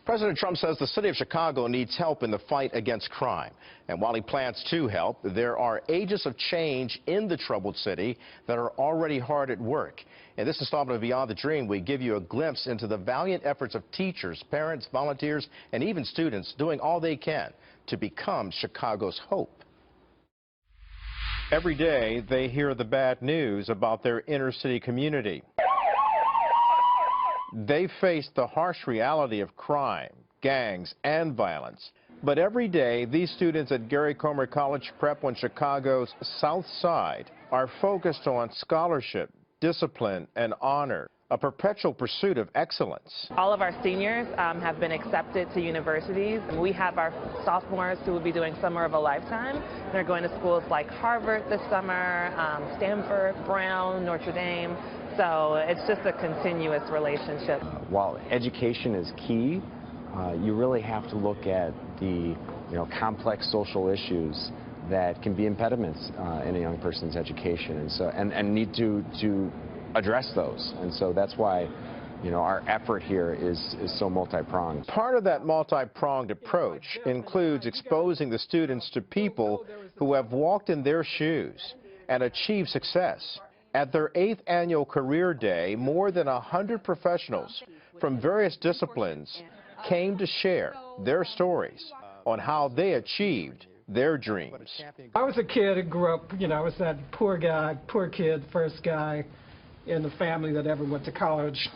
President Trump says the city of Chicago needs help in the fight against crime. And while he plans to help, there are agents of change in the troubled city that are already hard at work. In this installment of Beyond the Dream, we give you a glimpse into the valiant efforts of teachers, parents, volunteers, and even students doing all they can to become Chicago's hope. Every day, they hear the bad news about their inner city community. They face the harsh reality of crime, gangs, and violence. But every day, these students at Gary Comer College Prep on Chicago's South Side are focused on scholarship, discipline, and honor, a perpetual pursuit of excellence. All of our seniors have been accepted to universities. We have our sophomores who will be doing Summer of a Lifetime. They're going to schools like Harvard this summer, Stanford, Brown, Notre Dame. So it's just a continuous relationship. While education is key, you really have to look at the complex social issues that can be impediments in a young person's education, and need to address those. And so that's why our effort here is so multi-pronged. Part of that multi-pronged approach includes exposing the students to people who have walked in their shoes and achieved success. At their 8th annual Career Day, more than 100 professionals from various disciplines came to share their stories on how they achieved their dreams. I was a kid who grew up, I was that poor kid, first guy in the family that ever went to college.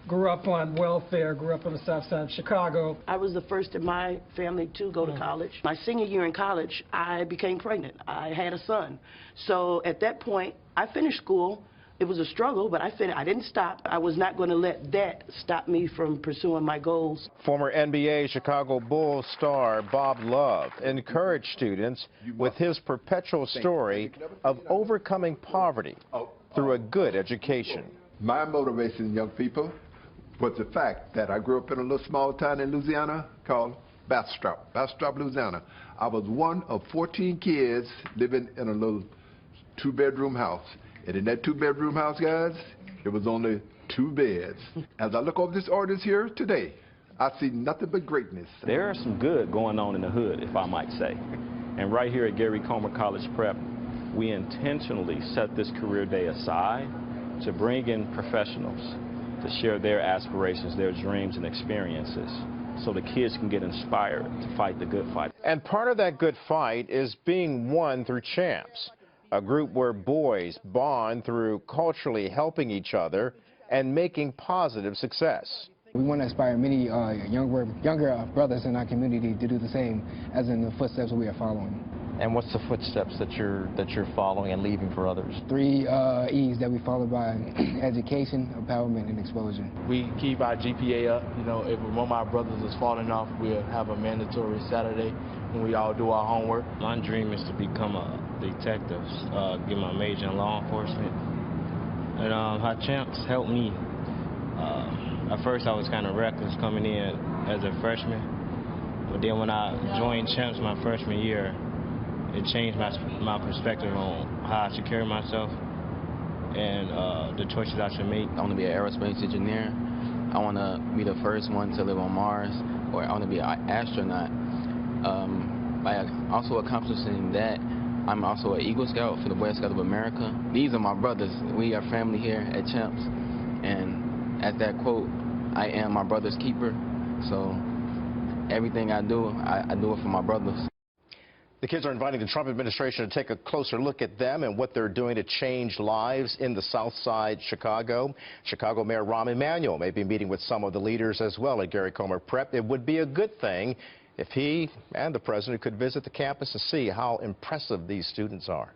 Grew up on welfare, grew up on the south side of Chicago. I was the first in my family to go to college. My senior year in college, I became pregnant. I had a son. So at that point, I finished school. It was a struggle, but I didn't stop. I was not going to let that stop me from pursuing my goals. Former NBA Chicago Bulls star Bob Love encouraged students with his perpetual story of overcoming poverty through a good education. My motivation, young people, was the fact that I grew up in a little small town in Louisiana called Bastrop, Louisiana. I was one of 14 kids living in a little 2-bedroom house. And in that 2-bedroom house, guys, it was only 2 beds. As I look over this audience here today, I see nothing but greatness. There is some good going on in the hood, if I might say. And right here at Gary Comer College Prep, we intentionally set this career day aside to bring in professionals to share their aspirations, their dreams and experiences, so the kids can get inspired to fight the good fight. And part of that good fight is being won through Champs, a group where boys bond through culturally helping each other and making positive success. We want to inspire many younger brothers in our community to do the same as in the footsteps we are following. And what's the footsteps that you're following and leaving for others? 3 E's that we follow by: education, empowerment, and exposure. We keep our GPA up. If one of my brothers is falling off, we'll have a mandatory Saturday when we all do our homework. My dream is to become a detective, get my major in law enforcement. And how Champs helped me. At first I was kind of reckless coming in as a freshman, but then when I joined Champs my freshman year, it changed my perspective on how I should carry myself and the choices I should make. I want to be an aerospace engineer. I want to be the first one to live on Mars, or I want to be an astronaut. By also accomplishing that, I'm also an Eagle Scout for the Boy Scouts of America. These are my brothers. We are family here at Champs. And as that quote, I am my brother's keeper. So everything I do it for my brothers. The kids are inviting the Trump administration to take a closer look at them and what they're doing to change lives in the South Side Chicago. Chicago Mayor Rahm Emanuel may be meeting with some of the leaders as well at Gary Comer Prep. It would be a good thing if he and the president could visit the campus to see how impressive these students are.